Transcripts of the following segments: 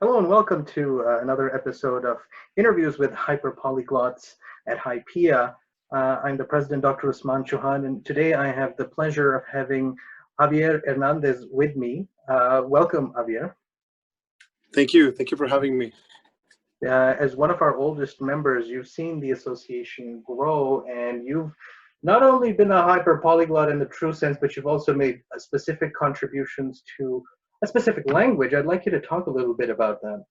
Hello and welcome to another episode of Interviews with Hyperpolyglots at HYPIA. I'm the president, Dr. Usman Chohan, and today I have the pleasure of having Javier Hernandez with me. Welcome, Javier. Thank you. Thank you for having me. As one of our oldest members, you've seen the association grow, and you've not only been a hyperpolyglot in the true sense, but you've also made specific contributions to a specific language. I'd like you to talk a little bit about that.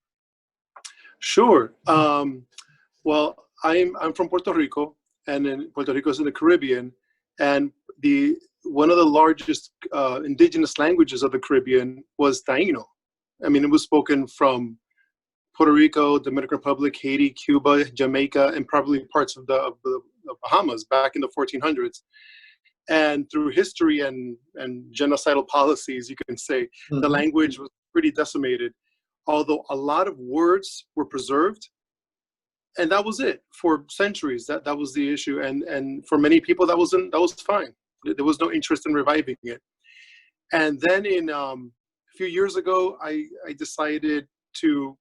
Sure. Well, I'm from Puerto Rico, and then Puerto Rico is in the Caribbean, and one of the largest indigenous languages of the Caribbean was Taino. I mean, it was spoken from Puerto Rico, Dominican Republic, Haiti, Cuba, Jamaica, and probably parts of the Bahamas back in the 1400s. And through history and genocidal policies, you can say, the language was pretty decimated, although a lot of words were preserved. And that was it for centuries. That was the issue. And for many people, that was fine. There was no interest in reviving it. And then a few years ago, I decided to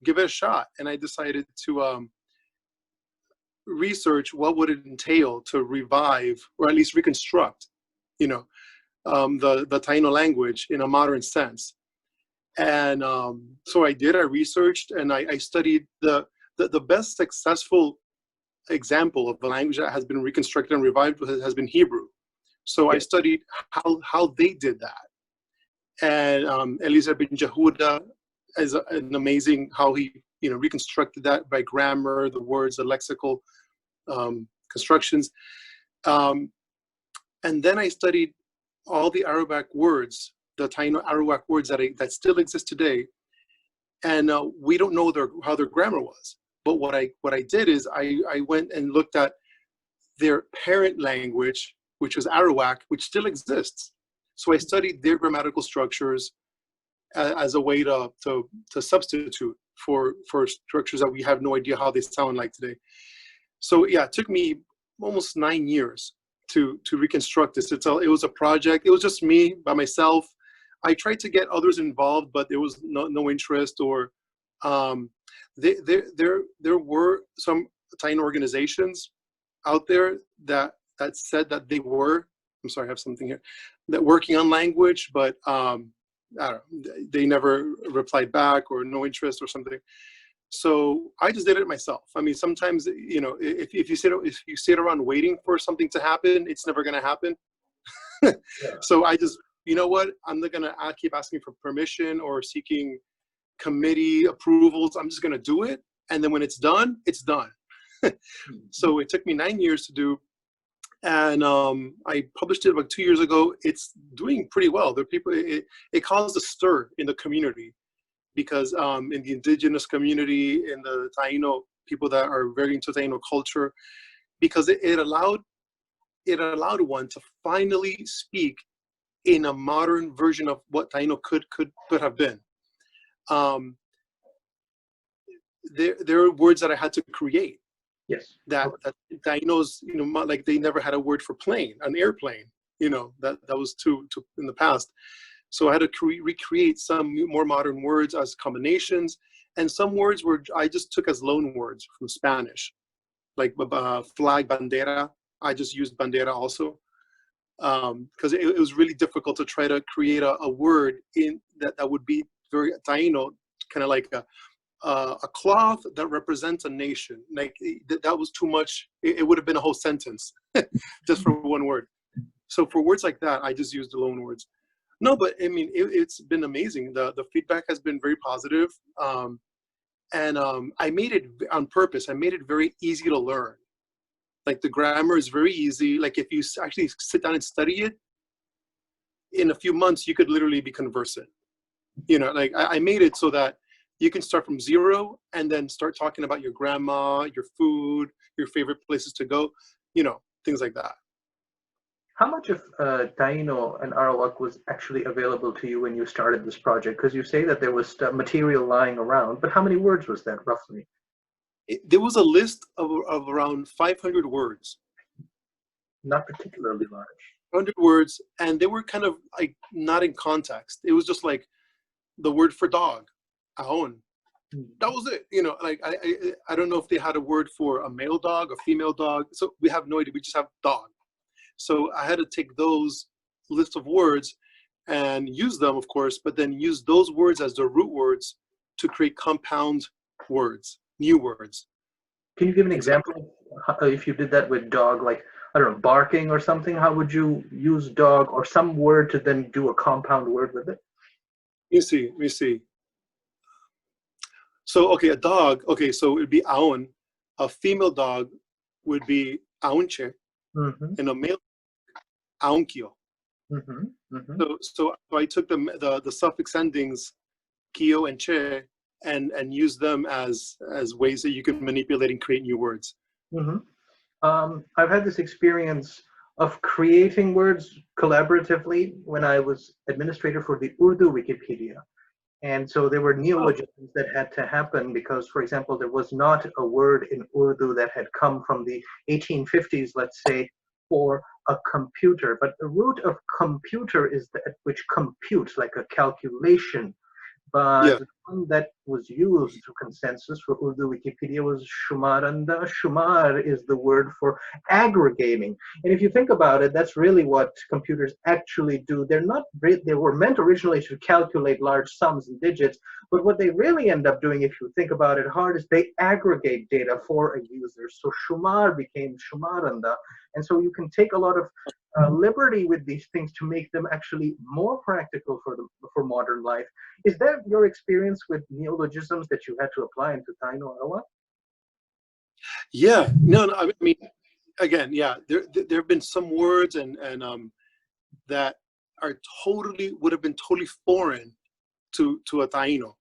give it a shot. And I decided to research what would it entail to revive or at least reconstruct, the Taino language in a modern sense. And so I did. I researched and I studied the best successful example of a language that has been reconstructed and revived has been Hebrew. So I studied how they did that. And Eliezer Ben Jehuda is an amazing how he reconstructed that by grammar, the words, the lexical constructions. And then I studied all the Arawak words, the Taino Arawak words that still exist today. And we don't know how their grammar was. But what I did is I went and looked at their parent language, which was Arawak, which still exists. So I studied their grammatical structures as a way to substitute for structures that we have no idea how they sound like today. So yeah, it took me almost 9 years to reconstruct this. It was a project. It was just me by myself. I tried to get others involved, but there was no interest. Or there were some Taino organizations out there that said that they were. I'm sorry, I have something here. That working on language, but I don't know. They never replied back or no interest or something. So I just did it myself. I mean, sometimes, if you sit around waiting for something to happen, it's never going to happen. Yeah. So I just, I'm not going to keep asking for permission or seeking committee approvals. I'm just going to do it. And then when it's done, it's done. So it took me 9 years to do. And I published it about 2 years ago. It's doing pretty well. There are people, it caused a stir in the community. Because in the indigenous community, in the Taino, people that are very into Taino culture, because it allowed one to finally speak in a modern version of what Taino could have been. There are words that I had to create. Yes. That Tainos, like they never had a word for plane, an airplane. That was too in the past. So I had to recreate some more modern words as combinations, and some words I just took as loan words from Spanish, like flag, bandera. I just used bandera also, because it was really difficult to try to create a word in that would be very Taino, kind of like a cloth that represents a nation. Like that was too much. It would have been a whole sentence just for one word. So for words like that, I just used the loan words. No, but I mean, it's been amazing. The feedback has been very positive. And I made it on purpose. I made it very easy to learn. Like the grammar is very easy. Like if you actually sit down and study it, in a few months, you could literally be conversant. Like I made it so that you can start from zero and then start talking about your grandma, your food, your favorite places to go, things like that. How much of Taino and Arawak was actually available to you when you started this project? Because you say that there was material lying around, but how many words was that roughly? There was a list of around 500 words. Not particularly large. 100 words, and they were kind of like not in context. It was just like the word for dog, ahon, That was it. You know, like I don't know if they had a word for a male dog, a female dog. So we have no idea. We just have dog. So I had to take those list of words and use them, of course, but then use those words as the root words to create compound words, new words. Can you give an example if you did that with dog, like, I don't know, barking or something? How would you use dog or some word to then do a compound word with it? Let me see. So, okay, a dog, okay, so it would be aon. A female dog would be aunche, and a male aunkio. So I took the suffix endings kio and che and used them as ways that you can manipulate and create new words. I've had this experience of creating words collaboratively when I was administrator for the Urdu Wikipedia. And so there were neologisms that had to happen because, for example, there was not a word in Urdu that had come from the 1850s, let's say, for a computer. But the root of computer is that which computes, like a calculation. But the one that was used to consensus for Urdu Wikipedia was Shumaranda. Shumar is the word for aggregating. And if you think about it, that's really what computers actually do. They were meant originally to calculate large sums and digits, but what they really end up doing, if you think about it hard, is they aggregate data for a user. So Shumar became Shumaranda. And so you can take a lot of liberty with these things to make them actually more practical for modern life. Is that your experience with neologisms that you had to apply into Taino Arawa? Yeah, no, I mean, again, yeah, there have been some words and that are would have been totally foreign to a Taino.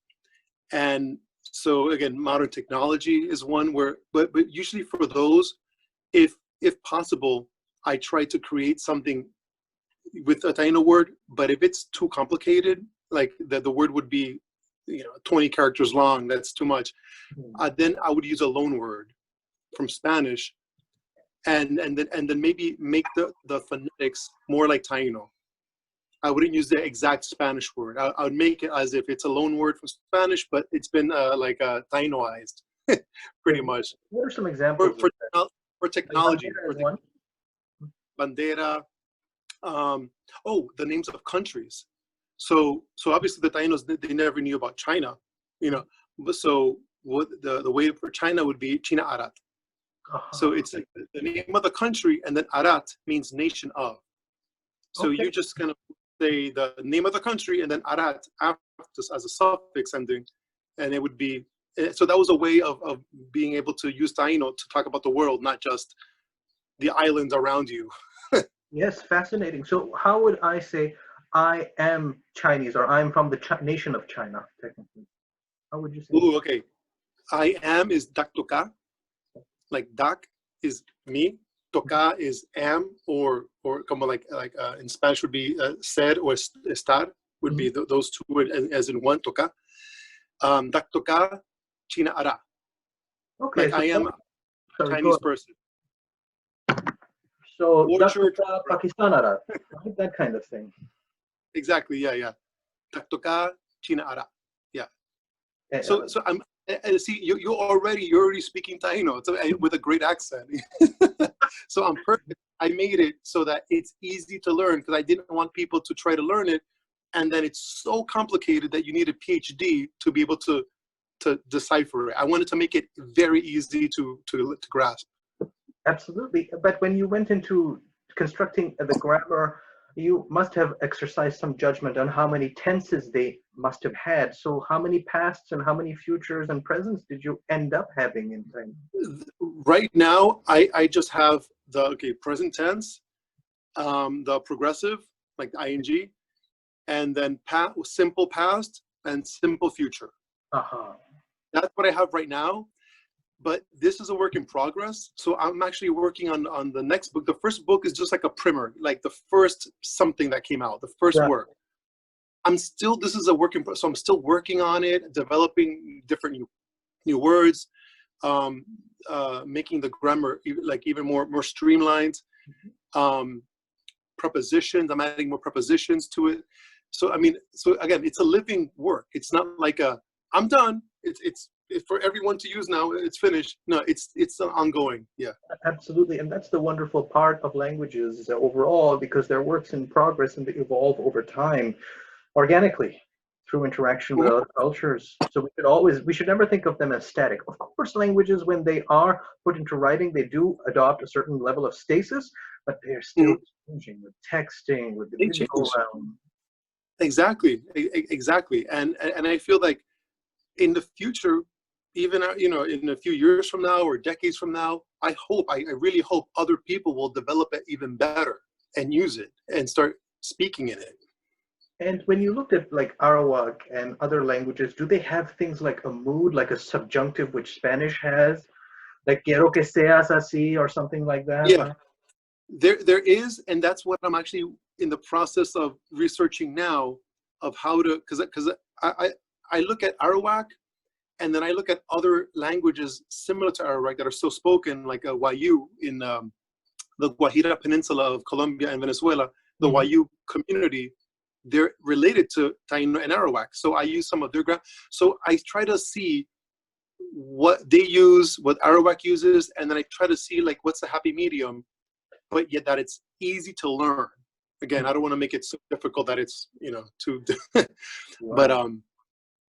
And so again, modern technology is one where, but usually for those, if possible, I try to create something with a Taino word, but if it's too complicated, like the word would be, 20 characters long, that's too much. Then I would use a loan word from Spanish, and then maybe make the phonetics more like Taino. I wouldn't use the exact Spanish word. I would make it as if it's a loan word from Spanish, but it's been Tainoized, pretty much. What are some examples for technology? Bandera, Bandera. The names of countries. So obviously the Tainos, they never knew about China, So what the way for China would be China Arat. So it's like the name of the country, and then Arat means nation of. So you just kind of say the name of the country and then Arat after as a suffix ending, and it would be. So that was a way of being able to use Taino to talk about the world, not just the islands around you. Yes, fascinating. So how would I say I am Chinese, or I'm from the nation of China, technically? How would you say? Ooh, okay. I am is dak toka. Like dak is me, toka is am, or como like in Spanish would be ser or estar, would be those two words as in one, toka. Dak toka, China ara. Okay, like so I am a Chinese person. So dak toka Pakistan ara, right? That kind of thing. Exactly, yeah. Dak toka, China ara. Yeah. So I'm see you're already speaking Taino with a great accent. So I'm perfect. I made it so that it's easy to learn because I didn't want people to try to learn it, and then it's so complicated that you need a PhD to be able to decipher it. I wanted to make it very easy to grasp. Absolutely, but when you went into constructing the grammar, you must have exercised some judgment on how many tenses they must have had. So how many pasts and how many futures and presents did you end up having in time? Right now, I just have the present tense, the progressive, like ing, and then simple past and simple future. That's what I have right now. But this is a work in progress. So I'm actually working on the next book. The first book is just like a primer, like the first something that came out, the first work. This is a work in progress. So I'm still working on it, developing different new words, making the grammar like even more streamlined. Prepositions, I'm adding more prepositions to it. So, I mean, so again, it's a living work. It's not like I'm done. it's for everyone to use now. It's finished. No, it's ongoing. Yeah. Absolutely, and that's the wonderful part of languages overall, because they're works in progress and they evolve over time organically through interaction with Mhm. other cultures. So we should never think of them as static. Of course, languages, when they are put into writing, they do adopt a certain level of stasis, but they're still Mhm. changing with texting, with the They digital change. realm. Exactly. Exactly. And I feel like in the future, even in a few years from now or decades from now, I really hope other people will develop it even better and use it and start speaking in it. And when you looked at like Arawak and other languages, do they have things like a mood, like a subjunctive, which Spanish has? Like quiero que seas así or something like that? Yeah, there is, and that's what I'm actually in the process of researching now, of how to, because I look at Arawak, and then I look at other languages similar to Arawak that are still spoken, like a Wayu in the Guajira Peninsula of Colombia and Venezuela. The Mhm. Wayu community, they're related to Taino and Arawak. So I use some of their so I try to see what they use, what Arawak uses, and then I try to see like what's the happy medium, but yet that it's easy to learn. Again, I don't want to make it so difficult that it's too. But Wow.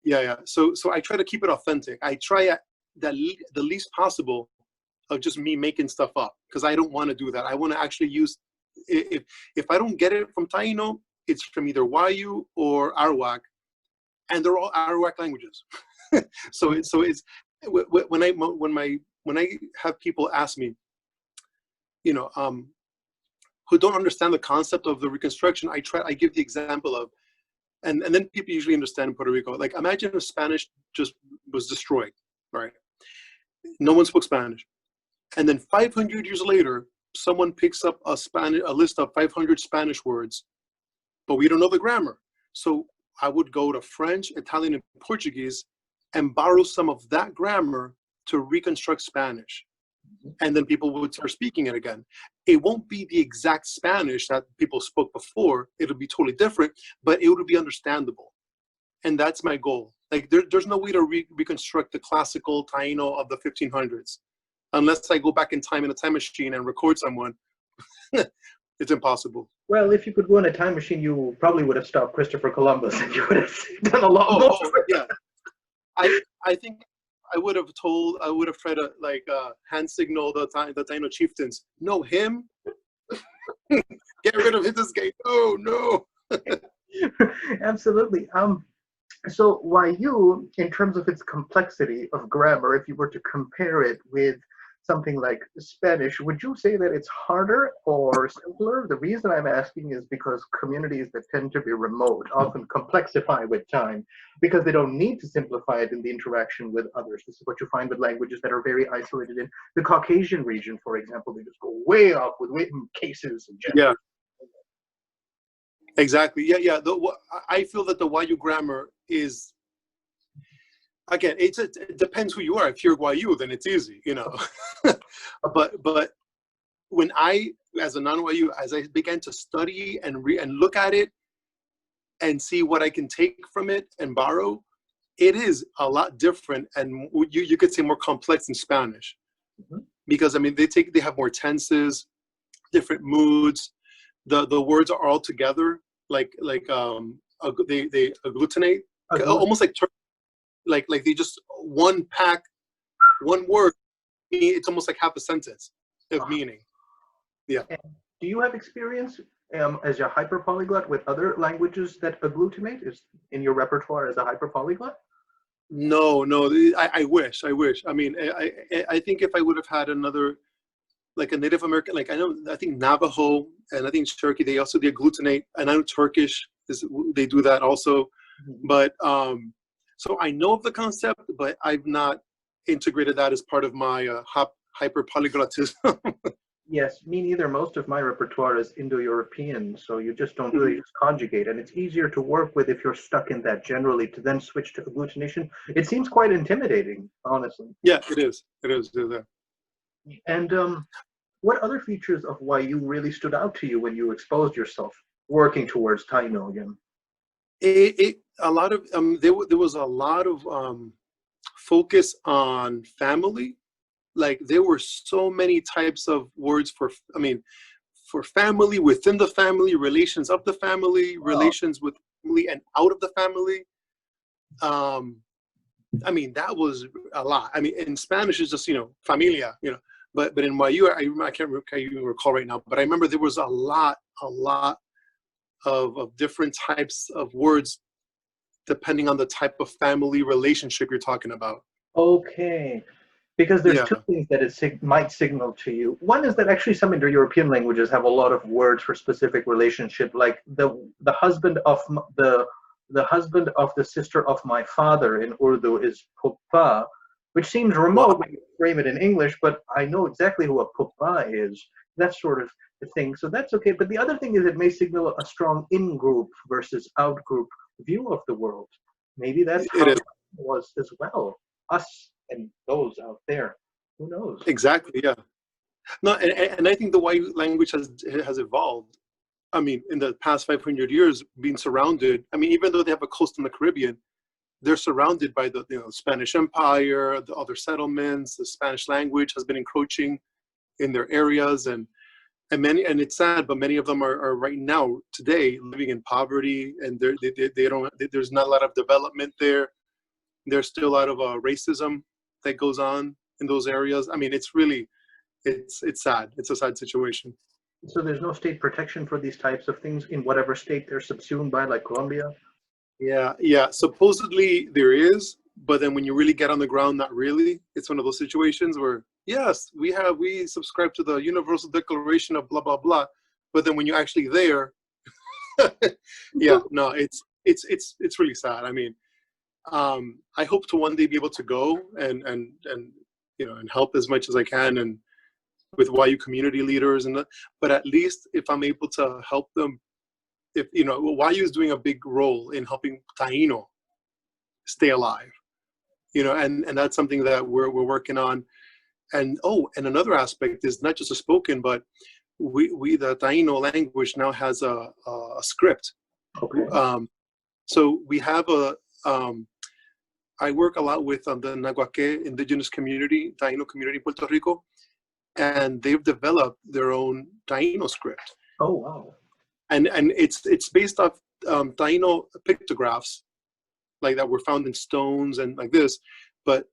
yeah. So I try to keep it authentic. I try at the least possible of just me making stuff up, because I don't want to do that. I want to actually use, if I don't get it from Taino, it's from either Wayu or Arawak, and they're all Arawak languages. So it's when I have people ask me, you know, who don't understand the concept of the reconstruction, I give the example of, and then people usually understand in Puerto Rico. Like, imagine if Spanish just was destroyed, right? No one spoke Spanish, and then 500 years later, someone picks up a list of 500 Spanish words, but we don't know the grammar. So I would go to French, Italian, and Portuguese and borrow some of that grammar to reconstruct Spanish. And then people would start speaking it again. It won't be the exact Spanish that people spoke before. It'll be totally different, but it would be understandable. And that's my goal. Like, there's no way to reconstruct the classical Taino of the 1500s unless I go back in time in a time machine and record someone. It's impossible. Well, if you could go in a time machine, you probably would have stopped Christopher Columbus, and you would have done a lot more. Oh yeah. I think I would have tried to like hand signal the Taino chieftains. No, him. Get rid of this guy. No. Absolutely. So Wayu, in terms of its complexity of grammar, if you were to compare it with something like Spanish, would you say that it's harder or simpler? The reason I'm asking is because communities that tend to be remote often complexify with time because they don't need to simplify it in the interaction with others. This is what you find with languages that are very isolated in the Caucasian region, for example. They just go way up with cases and Yeah. genders. Exactly. Yeah. I feel that the Wayu grammar is, again, it depends who you are. If you're Wayu, then it's easy, but when as a non-Wayu, as I began to study and look at it and see what I can take from it and borrow, it is a lot different, and you could say more complex in Spanish, Mhm. because I mean they have more tenses, different moods. The words are all together, like they agglutinate, almost like they just one word. It's almost like half a sentence of meaning. Yeah. And do you have experience as a hyperpolyglot with other languages that agglutinate? Is in your repertoire as a hyperpolyglot? No. I wish. I mean, I think if I would have had another, like a Native American, like I think Navajo and I think Cherokee, they agglutinate, and I know Turkish they do that also. Mhm. But so I know of the concept, but I've not integrated that as part of my hyperpolyglotism. Yes, me neither. Most of my repertoire is Indo-European, so you just don't do it, you just conjugate, and it's easier to work with if you're stuck in that generally. To then switch to agglutination, it seems quite intimidating, honestly. Yeah, it is. It is. And what other features of why you really stood out to you when you exposed yourself working towards Taino again? A lot of there was a lot of focus on family. Like there were so many types of words for, I mean, for family, within the family, relations of the family, relations with family and out of the family. I mean, that was a lot. I mean, in Spanish, it's just, familia, but in YU, I can't even recall right now, but I remember there was a lot of different types of words depending on the type of family relationship you're talking about. Okay. Because there's Yeah. two things that it might signal to you. One is that actually some Indo-European languages have a lot of words for specific relationship, like the husband of the husband of the sister of my father in Urdu is puppa, which seems remote when you frame it in English, but I know exactly who a puppa is. That sort of thing. So that's okay. But the other thing is it may signal a strong in-group versus out-group view of the world. Maybe that's how it was as well. Us and those out there. Who knows? Exactly. Yeah. No, and I think the YU language has evolved. I mean, in the past 500 years, being surrounded. I mean, even though they have a coast in the Caribbean, they're surrounded by the Spanish Empire, the other settlements. The Spanish language has been encroaching in their areas, and it's sad, but many of them are right now today living in poverty, and there's not a lot of development there. There's still a lot of racism that goes on in those areas. I mean, it's really, it's sad. It's a sad situation. So there's no state protection for these types of things in whatever state they're subsumed by, like Colombia? Yeah. Supposedly there is, but then when you really get on the ground, not really. It's one of those situations where, yes, we subscribe to the Universal Declaration of blah, blah, blah. But then when you're actually there, yeah, no, it's really sad. I mean, I hope to one day be able to go and help as much as I can, and with YU community leaders, but at least if I'm able to help them, if YU is doing a big role in helping Taino stay alive, and that's something that we're working on. And another aspect is not just a spoken, but the Taino language now has a script. Okay. So we have I work a lot with the Nahuaque indigenous community, Taino community in Puerto Rico, and they've developed their own Taino script. Oh, wow. And it's based off Taino pictographs, like that were found in stones and like this, but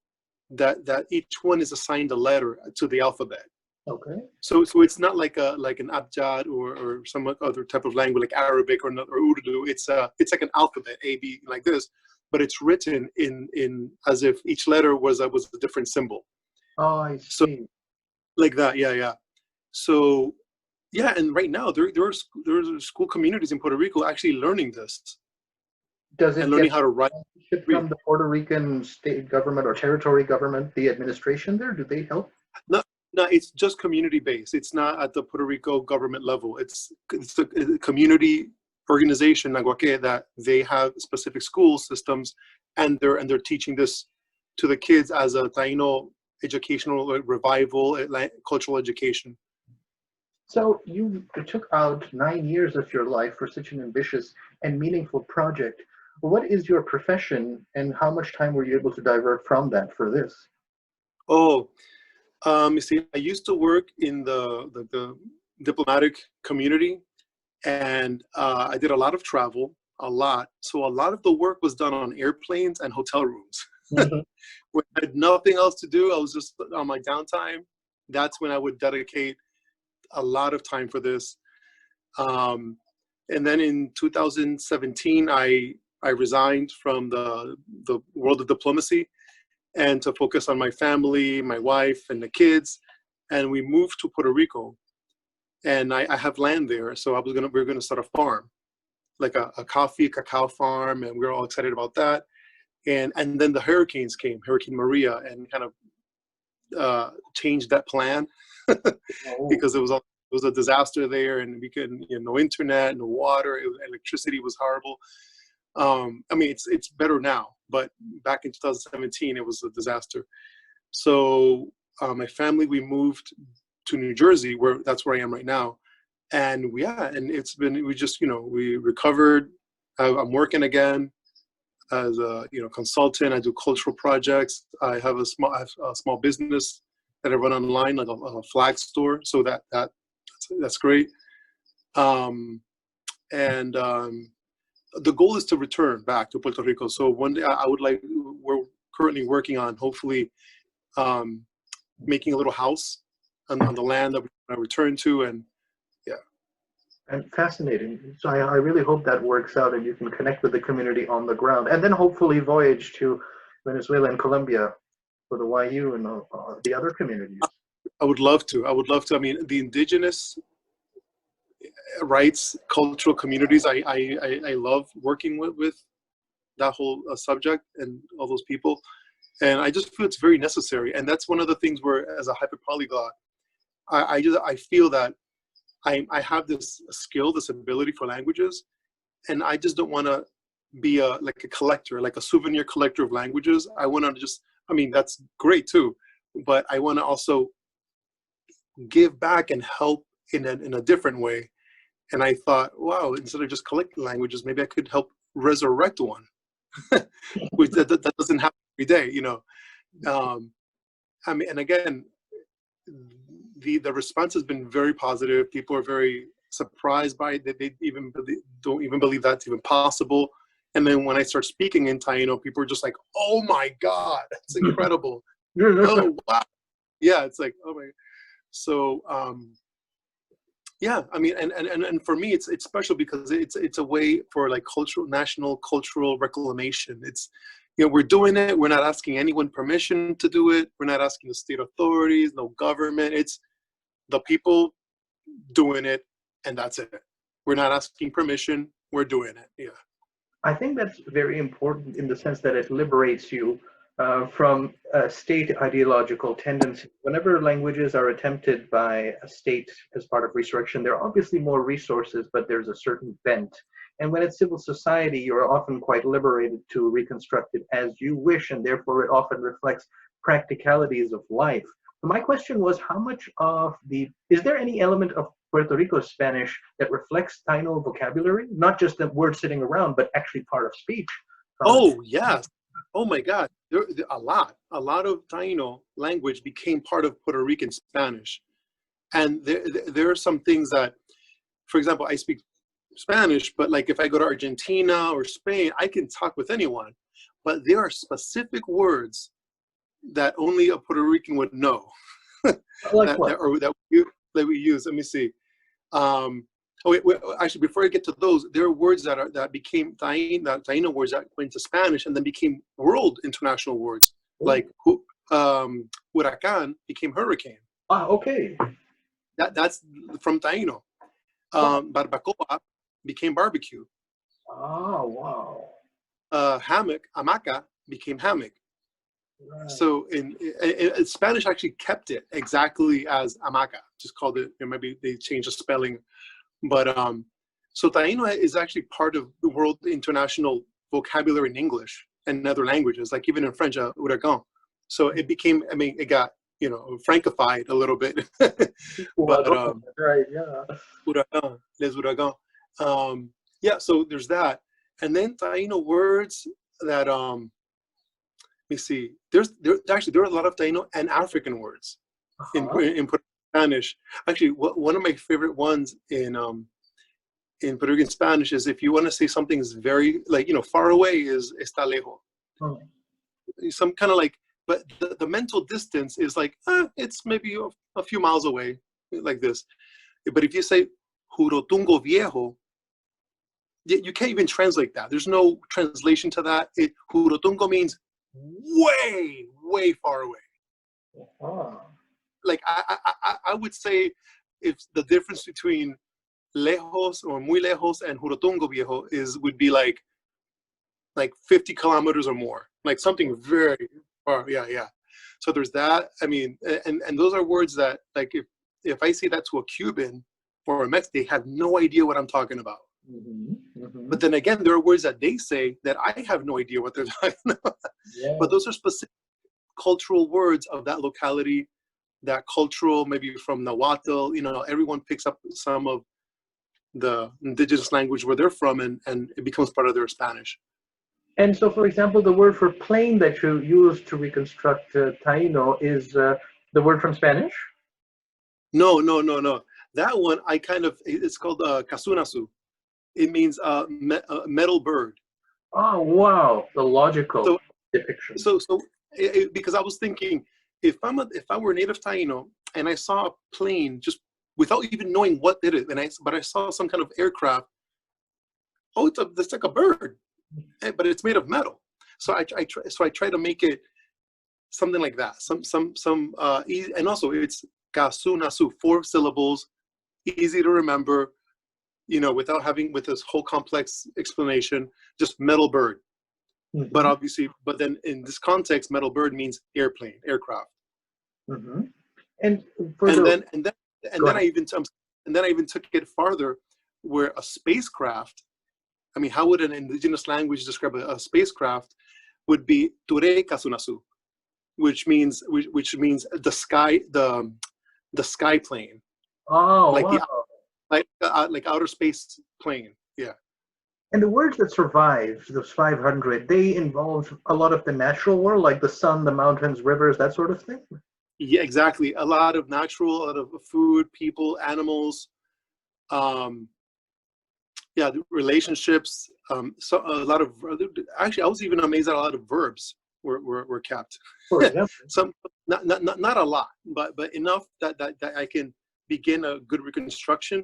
that each one is assigned a letter to the alphabet. Okay. So it's not like an abjad or some other type of language like Arabic or Urdu. It's like an alphabet, A, B, like this, but it's written in as if each letter was a different symbol. Oh, I see. So, like that, yeah. So, yeah, and right now there are school communities in Puerto Rico actually learning this. Does it and learning how to write from the Puerto Rican state government or territory government, the administration there? Do they help? No, it's just community based. It's not at the Puerto Rico government level. It's a community organization, Nahuaque, that they have specific school systems, and they're teaching this to the kids as a Taino educational revival, cultural education. So you took out 9 years of your life for such an ambitious and meaningful project. What is your profession, and how much time were you able to divert from that for this? You see, I used to work in the diplomatic community, and I did a lot of travel, a lot. So a lot of the work was done on airplanes and hotel rooms. Mm-hmm. When I had nothing else to do, I was just on my downtime. That's when I would dedicate a lot of time for this. And then in 2017, I resigned from the world of diplomacy, and to focus on my family, my wife, and the kids. And we moved to Puerto Rico, and I have land there. So we were gonna start a farm, like a cacao farm, and we were all excited about that. And then the hurricanes came, Hurricane Maria, and kind of changed that plan because it was a disaster there, and we couldn't, no internet, no water, electricity was horrible. I mean, it's better now, but back in 2017, it was a disaster. So my family, we moved to New Jersey, that's where I am right now. And we recovered. I'm working again. as a consultant. I do cultural projects. I have a small business that I run online, like a flag store. So that's great. The goal is to return back to Puerto Rico. So one day I would like, we're currently working on hopefully making a little house on the land that I return to, and yeah. And fascinating. So I really hope that works out and you can connect with the community on the ground, and then hopefully voyage to Venezuela and Colombia for the YU and the other communities. I would love to. I mean, the indigenous rights, cultural communities, I love working with that whole subject and all those people. And I just feel it's very necessary. And that's one of the things where, as a hyperpolyglot, I feel that I have this skill, this ability for languages, and I just don't want to be like a collector, like a souvenir collector of languages. I want to just, I mean, that's great too, but I want to also give back and help in a different way. And I thought, wow, instead of just collecting languages, maybe I could help resurrect one, which that doesn't happen every day, you know. I mean, and again, the response has been very positive. People are very surprised by it. They don't even believe that's even possible. And then when I start speaking in Taino, people are just like, "Oh my God, that's incredible!" Oh wow, yeah, it's like, oh my. So yeah, I mean, and for me, it's special because it's a way for like national cultural reclamation. It's, you know, we're doing it. We're not asking anyone permission to do it. We're not asking the state authorities, no government. It's the people doing it, and that's it. We're not asking permission. We're doing it. Yeah. I think that's very important in the sense that it liberates you from state ideological tendencies. Whenever languages are attempted by a state as part of resurrection, there are obviously more resources, but there's a certain bent. And when it's civil society, you're often quite liberated to reconstruct it as you wish, and therefore it often reflects practicalities of life. My question was, how much of is there any element of Puerto Rico Spanish that reflects Taino vocabulary? Not just the word sitting around, but actually part of speech. Oh, yes. Oh my God. A lot of Taino language became part of Puerto Rican Spanish. And there are some things that, for example, I speak Spanish, but like if I go to Argentina or Spain, I can talk with anyone. But there are specific words that only a Puerto Rican would know. Like what? that we use. Let me see. Actually, before I get to those, there are words that became Taino words that went to Spanish and then became world international words. Ooh. Like huracán became hurricane. Ah, okay. That's from Taino. Barbacoa became barbecue. Oh, wow. Hammock, hamaca, became hammock. Right. So in Spanish actually kept it exactly as hamaca, just called it, maybe they changed the spelling. But so Taino is actually part of the world international vocabulary in English and other languages, like even in French, huracán. So it became, I mean, it got, you know, Frankified a little bit. But right, yeah. Huracán, les huracán. Yeah, so there's that. And then Taino words that let me see. There are a lot of Taino and African words in Spanish. Actually, one of my favorite ones in Puerto Rican Spanish is if you want to say something is very, like, you know, far away is está lejos. Oh. Some kind of like, but the mental distance is like, it's maybe a few miles away, like this. But if you say Jurotungo Viejo, you can't even translate that. There's no translation to that. Jurotungo means way, way far away. Uh-huh. Like I would say if the difference between lejos or muy lejos and Jurotungo Viejo would be like 50 kilometers or more, like something very far. Yeah. So there's that. I mean, and those are words that, like, if I say that to a Cuban or a Mexican, they have no idea what I'm talking about. Mm-hmm. Mm-hmm. But then again, there are words that they say that I have no idea what they're talking about. Yeah. But those are specific cultural words of that locality, that cultural, maybe from Nahuatl, you know, everyone picks up some of the indigenous language where they're from, and it becomes part of their Spanish. And so, for example, the word for plane that you use to reconstruct Taino is the word from Spanish? No, no, no, no. That one I kind of, it's called kasunasu. It means metal bird. Oh, wow, the logical So, depiction. because I was thinking, if I were a native Taino and I saw a plane just without even knowing what it is, but I saw some kind of aircraft, oh, it's like a bird, but it's made of metal. So I try to make it something like that. And also it's kasu nasu, 4 syllables, easy to remember, without having with this whole complex explanation, just metal bird. But Mm-hmm. obviously, but then in this context, metal bird means airplane, aircraft. Mm-hmm. And for And the then and then and go then ahead. I even took it farther, where a spacecraft. I mean, how would an indigenous language describe a spacecraft? Would be ture kasunasu, which means the sky, the sky plane, Oh, like wow. like outer space plane. Yeah. And the words that survive, those 500, they involve a lot of the natural world, like the sun, the mountains, rivers, that sort of thing. Yeah, exactly. A lot of natural, a lot of food, people, animals. Um, yeah, the relationships. So a lot of, actually, I was even amazed that a lot of verbs were kept. For example. Some, not a lot, but enough that I can begin a good reconstruction.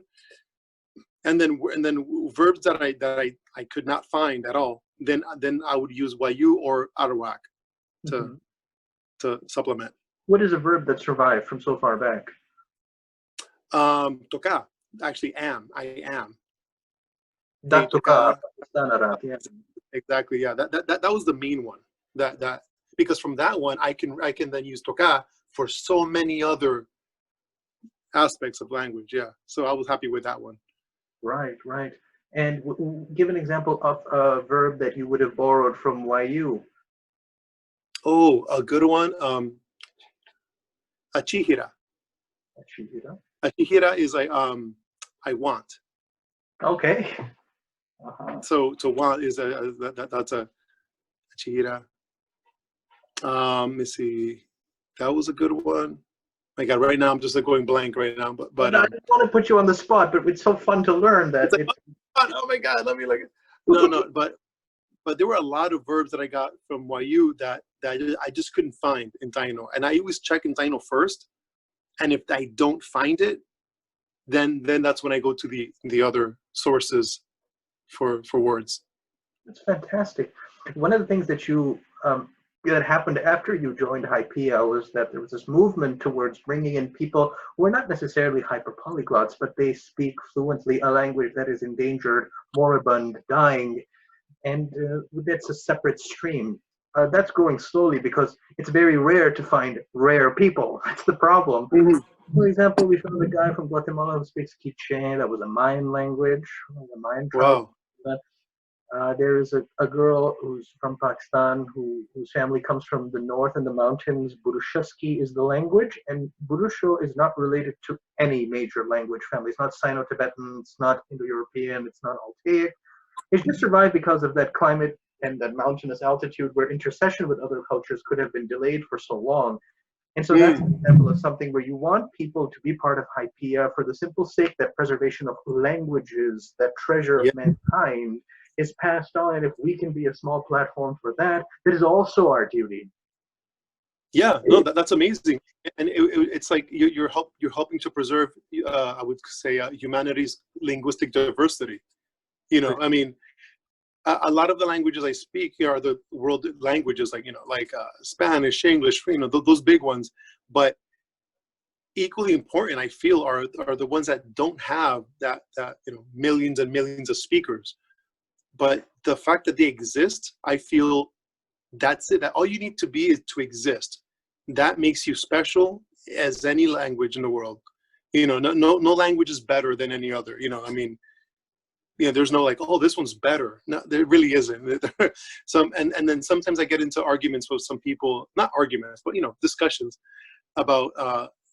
And then verbs that I could not find at all. Then I would use wayu or arawak to Mm-hmm. to supplement. What is a verb that survived from so far back? Toca, actually I am. Te Datuka, toca. Pakistanarat, yeah. Exactly. Yeah. That was the main one. That because from that one I can then use toca for so many other aspects of language. Yeah. So I was happy with that one. Right, right. And give an example of a verb that you would have borrowed from YU. Oh, a good one. Achihira. Achihira. Achihira is like I want. Okay. Uh-huh. So to want is that's a achihira. Let me see. That was a good one. My God, right now I'm just like going blank right now. But I didn't want to put you on the spot, but it's so fun to learn it's that like, it's. oh my God, let me look. No, but there were a lot of verbs that I got from YU that I just couldn't find in Taino, and I always check in Taino first, and if I don't find it, then that's when I go to the other sources for words. It's fantastic. One of the things that that happened after you joined HYPIA was that there was this movement towards bringing in people who are not necessarily hyperpolyglots, but they speak fluently a language that is endangered, moribund, dying, and that's a separate stream. That's growing slowly because it's very rare to find rare people. That's the problem. Mhm. For example, we found a guy from Guatemala who speaks Quiche, that was a Mayan language, a Mayan tribe. Wow. There is a girl who's from Pakistan whose family comes from the north in the mountains. Burushaski is the language, and Burusho is not related to any major language family. It's not Sino-Tibetan, it's not Indo-European, it's not Altaic. It's just survived because of that climate and that mountainous altitude where intercession with other cultures could have been delayed for so long. And so that's an Mm. example of something where you want people to be part of HYPIA for the simple sake that preservation of languages, that treasure of Yeah. mankind, is passed on. And if we can be a small platform for that, that is also our duty. Yeah. No, that's amazing, and it's like you're helping to preserve. I would say humanity's linguistic diversity. I mean, a lot of the languages I speak here are the world languages, like Spanish, English, those big ones. But equally important, I feel, are the ones that don't have that millions and millions of speakers. But the fact that they exist, I feel that's it. That all you need to be is to exist. That makes you special as any language in the world. No language is better than any other. I mean, there's no like, oh, this one's better. No, there really isn't. And then sometimes I get into arguments with some people, not arguments, but discussions about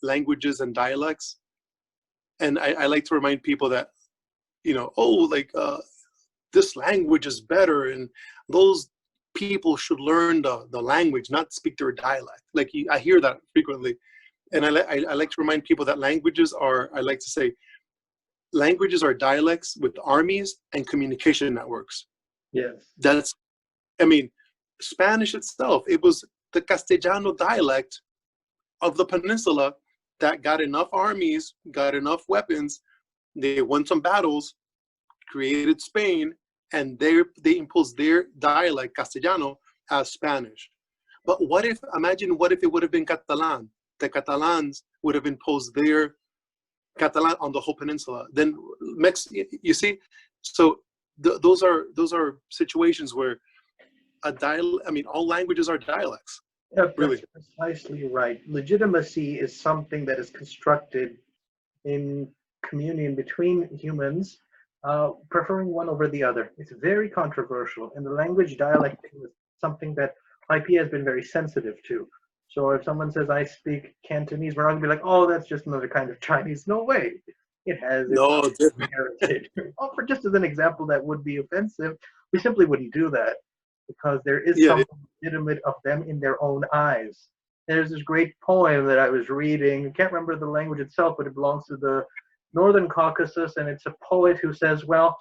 languages and dialects. And I like to remind people that, oh, like this language is better, and those people should learn the language, not speak their dialect. Like I hear that frequently. And I like to remind people that languages are, I like to say, languages are dialects with armies and communication networks. Yes. That's, I mean, Spanish itself, it was the Castellano dialect of the peninsula that got enough armies, got enough weapons, they won some battles, created Spain, and they imposed their dialect, Castellano, as Spanish. But imagine what if it would have been Catalan? The Catalans would have imposed their Catalan on the whole peninsula. Then you see, so those are situations where all languages are dialects. That's Really. precisely right. Legitimacy is something that is constructed in communion between humans, preferring one over the other. It's very controversial, and the language dialect is something that HYPIA has been very sensitive to. So if someone says, I speak Cantonese, we're not going to be like, oh, that's just another kind of Chinese. No way. It has its own heritage. Oh, for just as an example that would be offensive, we simply wouldn't do that because there is something legitimate of them in their own eyes. There's this great poem that I was reading. I can't remember the language itself, but it belongs to the Northern Caucasus, and it's a poet who says, well,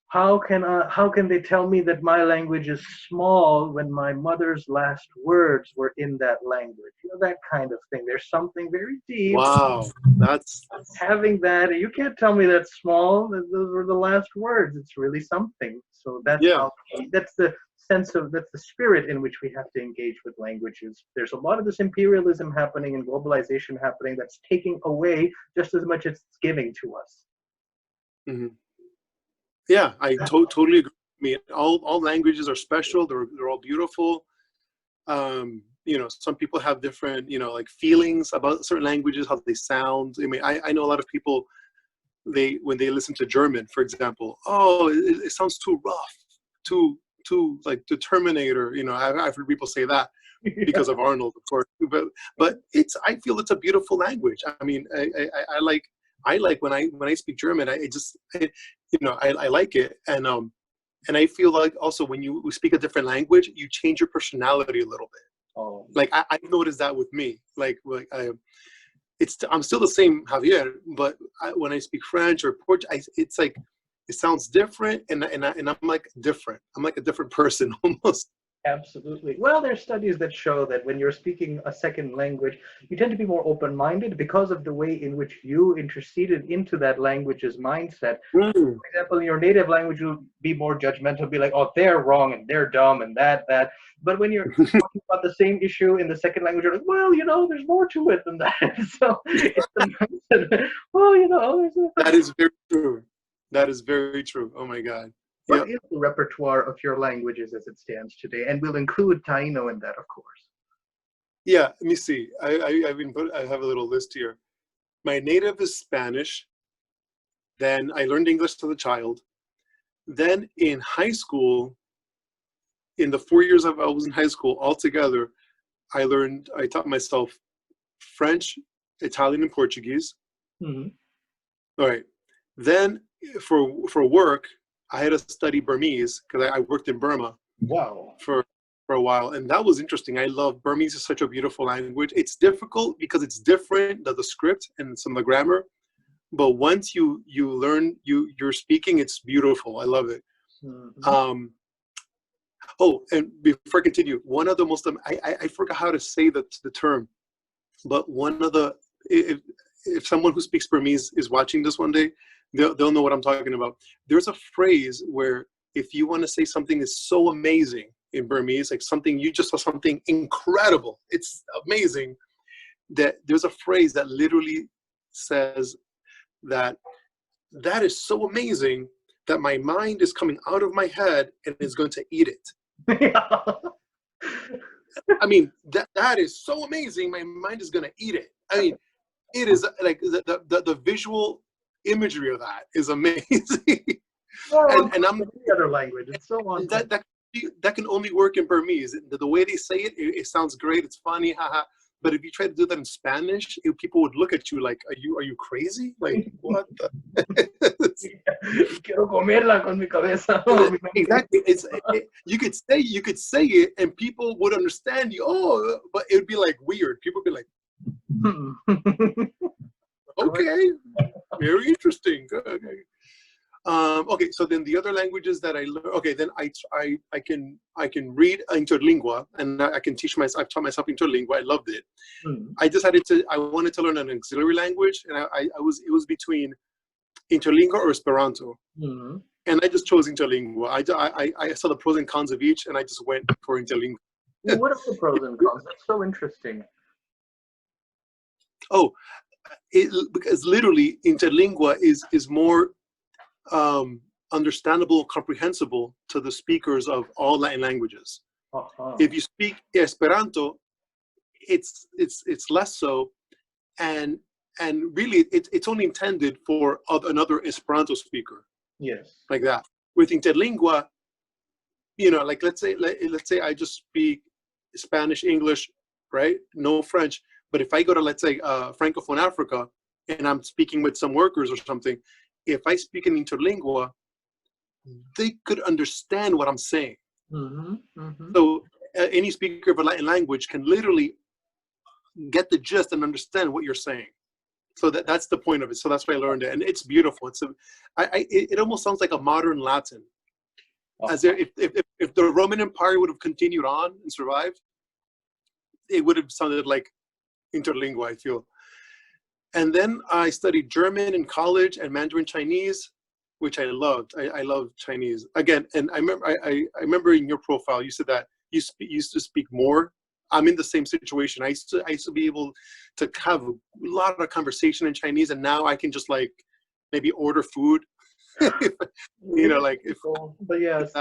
how can they tell me that my language is small when my mother's last words were in that language? You know, that kind of thing. There's something very deep. Wow, that's having that. You can't tell me that's small. Those were the last words. It's really something. So that's that's the spirit in which we have to engage with languages. There's a lot of this imperialism happening and globalization happening that's taking away just as much as it's giving to us. Mm-hmm. Yeah, I totally agree. I mean, all languages are special. They're all beautiful. You know, some people have different, like feelings about certain languages, how they sound. I mean, I know a lot of people, when they listen to German, for example, oh, it sounds too rough, too like the Terminator. You know, I've heard people say that because of Arnold, of course. But I feel it's a beautiful language. I mean, I like when I speak German. I like it, and I feel like also when you speak a different language, you change your personality a little bit. Oh. Like I've noticed that with me. I'm still the same Javier, but when I speak French or Portuguese, it's like it sounds different, and I'm like different. I'm like a different person almost. Absolutely. Well, there's studies that show that when you're speaking a second language, you tend to be more open-minded because of the way in which you interceded into that language's mindset. For example, in your native language, you'll be more judgmental, be like, oh, they're wrong and they're dumb and that. But when you're talking about the same issue in the second language, you're like, well, there's more to it than that. So it's the mindset. Well, that is very true. That is very true. Oh my God. What is the repertoire of your languages as it stands today? And we'll include Taino in that, of course. Yeah, let me see. I have a little list here. My native is Spanish. Then I learned English as a child. Then in high school, in the 4 years I was in high school altogether, I taught myself French, Italian, and Portuguese. Mm-hmm. All right. Then for work, I had to study Burmese because I worked in Burma. Wow. For a while, and that was interesting. I love Burmese. Is such a beautiful language. It's difficult because it's different, the script and some of the grammar. But once you learn you're speaking, it's beautiful. I love it. Mm-hmm. Oh, and before I continue, one of the most I forgot how to say the term, but one of the if someone who speaks Burmese is watching this one day, they'll know what I'm talking about. There's a phrase where if you want to say something is so amazing in Burmese, like something, you just saw something incredible, it's amazing, that there's a phrase that literally says that is so amazing that my mind is coming out of my head and is going to eat it. I mean, that is so amazing, my mind is going to eat it. I mean, it is like the visual imagery of that is amazing. Well, and I'm the other language. It's so on. That can only work in Burmese. The way they say it, it sounds great. It's funny, haha. But if you try to do that in Spanish, people would look at you like, are you crazy? Like, what the? Quiero comerla con mi cabeza. Exactly. You could say it, and people would understand you. Oh, but it would be like weird. People would be like, okay, very interesting. Okay. Okay, so then the other languages that I learned. Okay, then I can read interlingua, and I can teach myself. I've taught myself interlingua. I loved it. I decided I wanted to learn an auxiliary language, and it was between interlingua or Esperanto, and I just chose interlingua. I saw the pros and cons of each, and I just went for interlingua. What are the pros and cons? That's so interesting. Oh, because literally interlingua is more understandable, comprehensible to the speakers of all Latin languages. If you speak Esperanto, it's less so, and really it's only intended for another Esperanto speaker. Yes. Like that. With interlingua, like let's say I just speak Spanish, English, right? No French. But if I go to, let's say, Francophone Africa, and I'm speaking with some workers or something, if I speak in interlingua, they could understand what I'm saying. So any speaker of a Latin language can literally get the gist and understand what you're saying. So that's the point of it. So that's why I learned it, and it's beautiful. It almost sounds like a modern Latin, as if the Roman Empire would have continued on and survived, it would have sounded like interlingua, I feel. And then I studied German in college and Mandarin Chinese, which I loved. I love Chinese again. And I remember in your profile you said that you used to speak more. I'm in the same situation. I used to be able to have a lot of conversation in Chinese, and now I can just like maybe order food. But yes,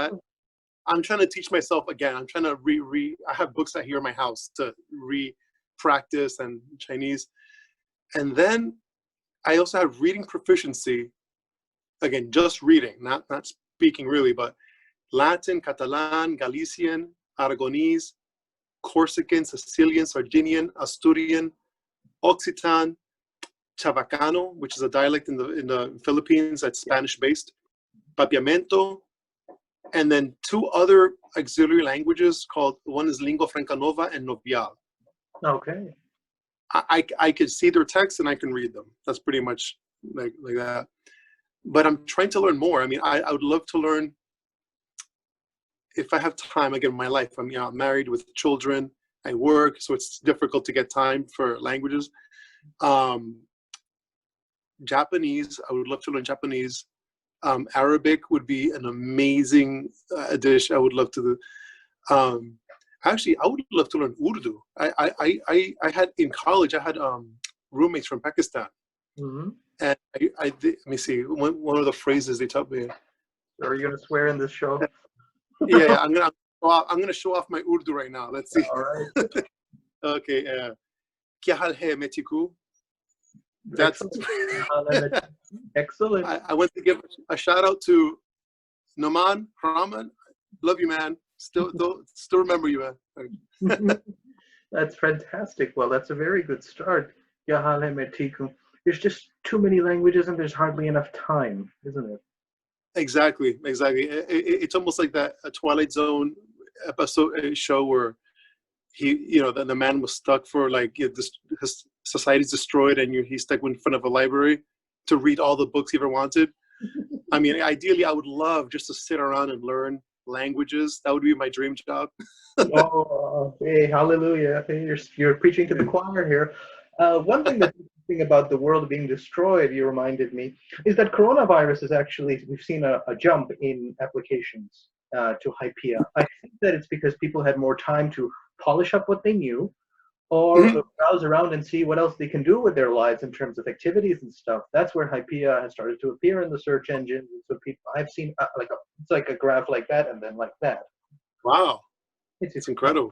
I'm trying to teach myself again. I'm trying to I have books out here in my house to practice and Chinese. And then I also have reading proficiency. Again, just reading, not speaking really, but Latin, Catalan, Galician, Aragonese, Corsican, Sicilian, Sardinian, Asturian, Occitan, Chavacano, which is a dialect in the Philippines that's Spanish-based, Papiamento, and then two other auxiliary languages called, one is Lingua Franca Nova and Novial. Okay. I can see their texts and I can read them. That's pretty much like that. But I'm trying to learn more. I mean, I would love to learn, if I have time again in my life. I'm married with children. I work, so it's difficult to get time for languages. Japanese, I would love to learn Japanese. Arabic would be an amazing addition. I would love to do. Actually, I would love to learn Urdu. I had in college. I had roommates from Pakistan, and let me see. One of the phrases they taught me. Are you gonna swear in this show? Yeah, I'm gonna show off my Urdu right now. Let's see. All right. Okay. Kya hal hai metiku? That's excellent. I want to give a shout out to Naman Rahman. Love you, man. Still remember you, man. That's fantastic. Well, that's a very good start. There's just too many languages and there's hardly enough time, isn't it? Exactly. It's almost like that a Twilight Zone episode show where the man was stuck for like his society's destroyed and he's stuck in front of a library to read all the books he ever wanted. I mean, ideally, I would love just to sit around and learn languages. That would be my dream job. Hey, hallelujah. Hey, you're preaching to the choir here. One thing that's interesting about the world being destroyed, you reminded me, is that coronavirus is actually, we've seen a jump in applications to HYPIA. I think that it's because people had more time to polish up what they knew, or browse around and see what else they can do with their lives in terms of activities and stuff. That's where HYPIA has started to appear in the search engine. So people, I've seen it's like a graph like that and then like that. Wow, it's incredible.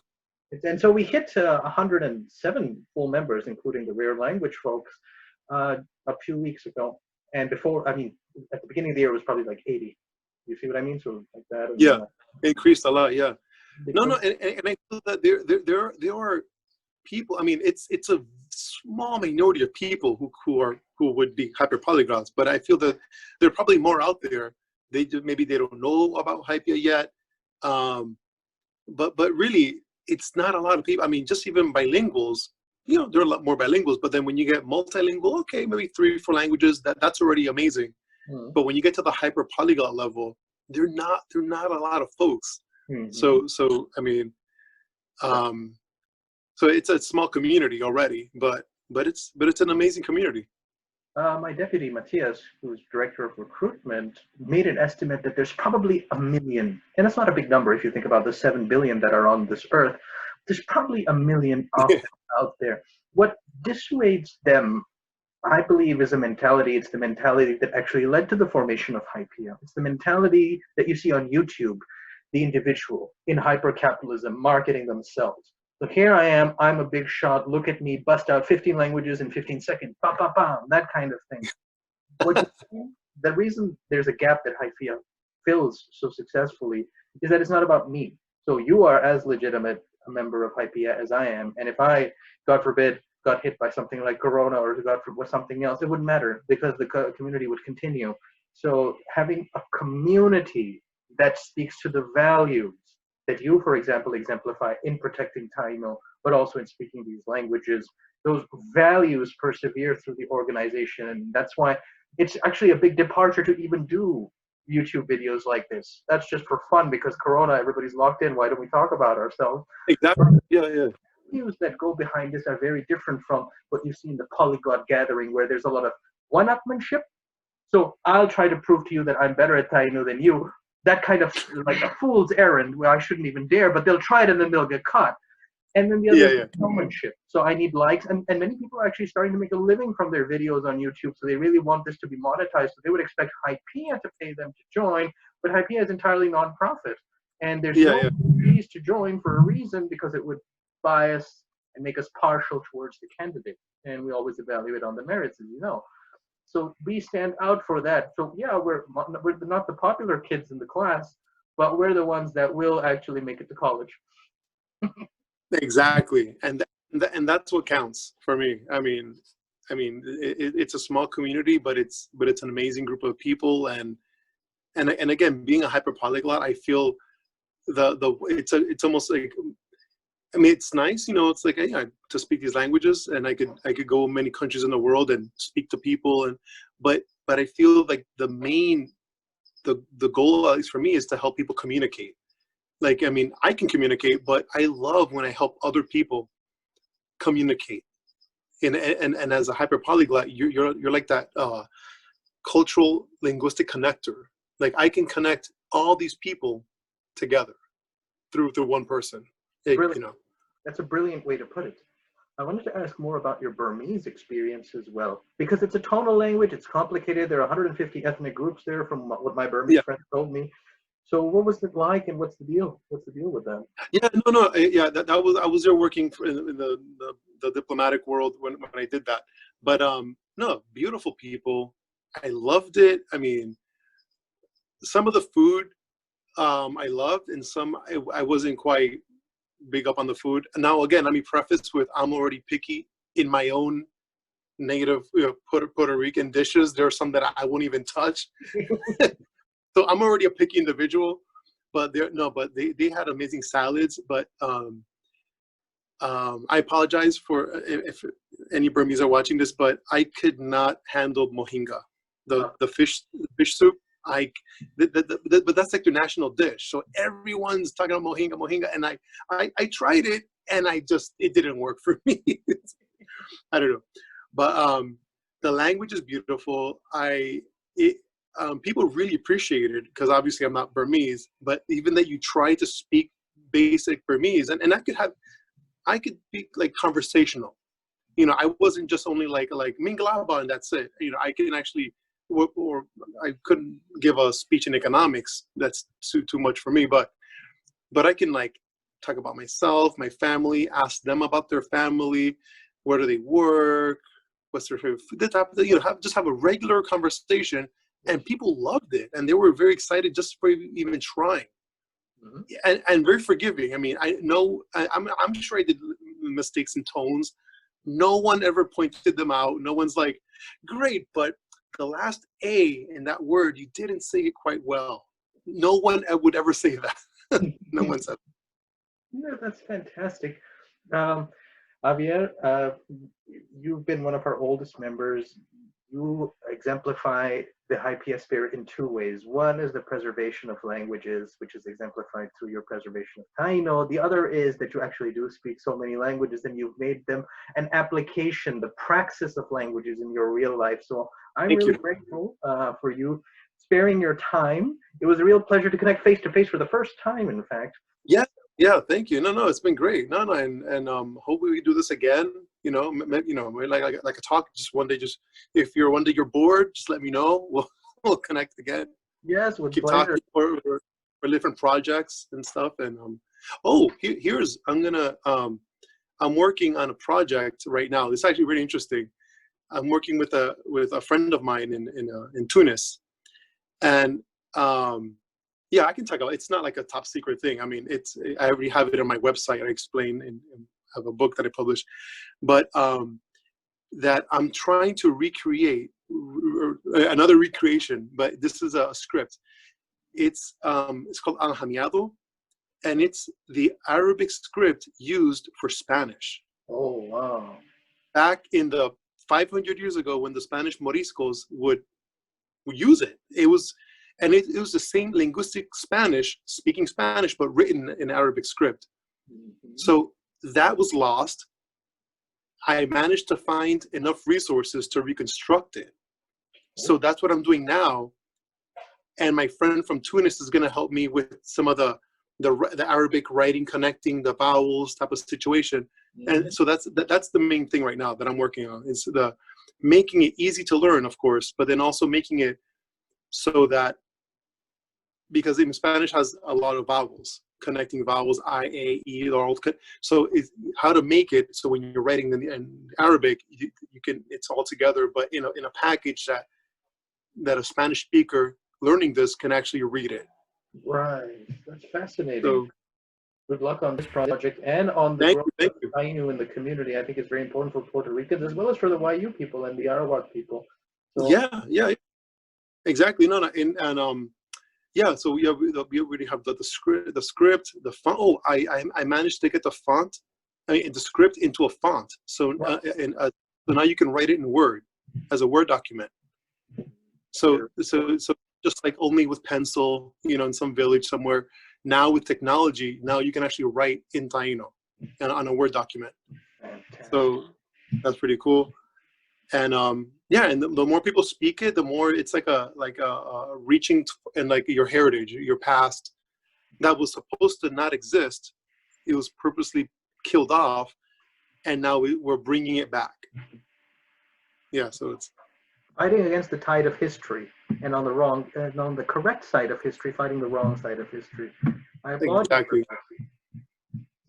And so we hit 107 full members, including the rare language folks, a few weeks ago. And before, I mean, at the beginning of the year, it was probably like 80. You see what I mean? So like that. Yeah, increased a lot. Yeah. No, and I feel that there are people. I mean, it's a small minority of people who would be hyperpolyglots, but I feel that there are probably more out there. Maybe they don't know about HYPIA yet, but really, it's not a lot of people. I mean, just even bilinguals, there are a lot more bilinguals. But then when you get multilingual, okay, maybe 3-4 languages. That's already amazing. Mm-hmm. But when you get to the hyperpolyglot level, they're not a lot of folks. Mm-hmm. So I mean, so it's a small community already, but it's an amazing community. My deputy, Matthias, who's director of recruitment, made an estimate that there's probably 1 million, and it's not a big number if you think about the 7 billion that are on this earth. There's probably 1 million out there. What dissuades them, I believe, is a mentality. It's the mentality that actually led to the formation of HYPIA. It's the mentality that you see on YouTube, the individual in hypercapitalism marketing themselves. So here I am, I'm a big shot, look at me, bust out 15 languages in 15 seconds, bam, bam, bam, that kind of thing. The reason there's a gap that HYPIA fills so successfully is that it's not about me. So you are as legitimate a member of HYPIA as I am, and if I, God forbid, got hit by something like Corona or God forbid something else, it wouldn't matter because the community would continue. So having a community that speaks to the values that you, for example, exemplify in protecting Taino, but also in speaking these languages, those values persevere through the organization. And that's why it's actually a big departure to even do YouTube videos like this. That's just for fun because Corona, everybody's locked in. Why don't we talk about ourselves? Exactly. Yeah. Views that go behind this are very different from what you see in the polyglot gathering, where there's a lot of one-upmanship. So I'll try to prove to you that I'm better at Taino than you. That kind of like a fool's errand where I shouldn't even dare, but they'll try it and then they'll get caught. And then the other is showmanship. So I need likes, and many people are actually starting to make a living from their videos on YouTube. So they really want this to be monetized. So they would expect HYPIA to pay them to join, but HYPIA is entirely non-profit, and there's no fees to join for a reason, because it would bias and make us partial towards the candidate. And we always evaluate on the merits, as you know. So we stand out for that. So yeah, we're not the popular kids in the class, but we're the ones that will actually make it to college. Exactly, and that's what counts for me. I mean, it's a small community, but it's an amazing group of people, and again, being a hyperpolyglot, I feel it's almost like, I mean, it's nice, it's like, hey, to speak these languages, and I could go many countries in the world and speak to people, but I feel like the goal, at least for me, is to help people communicate. Like, I mean, I can communicate, but I love when I help other people communicate. And as a hyperpolyglot, you're like that cultural linguistic connector. Like, I can connect all these people together through one person. That's a brilliant way to put it. I wanted to ask more about your Burmese experience as well, because it's a tonal language. It's complicated. There are 150 ethnic groups there, from what my Burmese friends told me. So what was it like, and what's the deal? What's the deal with that? I was there working in the diplomatic world when I did that. But no, beautiful people. I loved it. I mean, some of the food I loved, and some I wasn't quite big up on the food. Now, again, let me preface with, I'm already picky in my own native Puerto Rican dishes. There are some that I won't even touch. So I'm already a picky individual, but they had amazing salads. But I apologize for if any Burmese are watching this, but I could not handle mohinga, the fish soup. But that's like their national dish. So everyone's talking about mohinga, and I tried it, and it didn't work for me. I don't know, but the language is beautiful. People really appreciate it, because obviously I'm not Burmese, but even that you try to speak basic Burmese, and I could be like conversational. I wasn't just only like minglaba and that's it. I can actually, or I couldn't give a speech in economics. That's too much for me. But I can like talk about myself, my family, ask them about their family, where do they work, what's their favorite food, just have a regular conversation. And people loved it, and they were very excited just for even trying, and very forgiving. I mean, I know I'm sure I did mistakes in tones. No one ever pointed them out. No one's like, great, but the last A in that word, you didn't say it quite well. No one would ever say that. No one said. Yeah, that's fantastic. Javier, you've been one of our oldest members. You exemplify the HYPIA spirit in two ways. One is the preservation of languages, which is exemplified through your preservation of Taino. The other is that you actually do speak so many languages and you've made them an application, the praxis of languages in your real life. So I'm really grateful for you sparing your time. It was a real pleasure to connect face to face for the first time, in fact. Yeah, thank you. No, it's been great. No, and hopefully we do this again. You know, like a talk. Just one day, just if you're one day you're bored, just let me know. We'll connect again. Yes, with Keep pleasure. talking for different projects and stuff. And I'm working on a project right now. It's actually really interesting. I'm working with a friend of mine in Tunis, and yeah, I can talk about it. It's not like a top secret thing. I mean, I already have it on my website. I explain and have a book that I published, but that I'm trying to recreate another recreation, but this is a script. It's called Alhamiado, and it's the Arabic script used for Spanish. Oh, wow. Back in the 500 years ago, when the Spanish Moriscos would use it, it was the same linguistic Spanish, speaking Spanish, but written in Arabic script. Mm-hmm. So that was lost. I managed to find enough resources to reconstruct it. So that's what I'm doing now. And my friend from Tunis is going to help me with some of the Arabic writing, connecting the vowels type of situation. Mm-hmm. And so that's the main thing right now that I'm working on. Is making it easy to learn, of course, but then also making it so that, because in Spanish has a lot of vowels, connecting vowels, I, A, E, they're all so it's how to make it so when you're writing in Arabic, you can, it's all together, but in a package that a Spanish speaker learning this can actually read it. Right, that's fascinating. So, good luck on this project and on the growth of Taino in the community. I think it's very important for Puerto Ricans as well as for the YU people and the Arawak people. So, yeah, exactly. Yeah, so we already have the script, the font. Oh, I managed to get the font, the script into a font. So so now you can write it in Word as a Word document. So just like only with pencil, in some village somewhere. Now with technology, now you can actually write in Taino on a Word document. Fantastic. So that's pretty cool. And and the more people speak it, the more it's like a reaching and like your heritage, your past that was supposed to not exist. It was purposely killed off, and now we're bringing it back. Yeah, so it's fighting against the tide of history, and on the correct side of history, fighting the wrong side of history. I applaud you.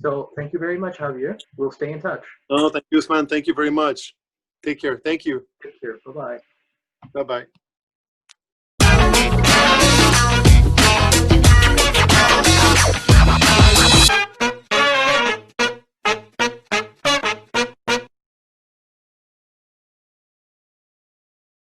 So thank you very much, Javier. We'll stay in touch. Oh, thank you, Usman. Thank you very much. Take care. Thank you. Take care. Bye-bye. Bye-bye.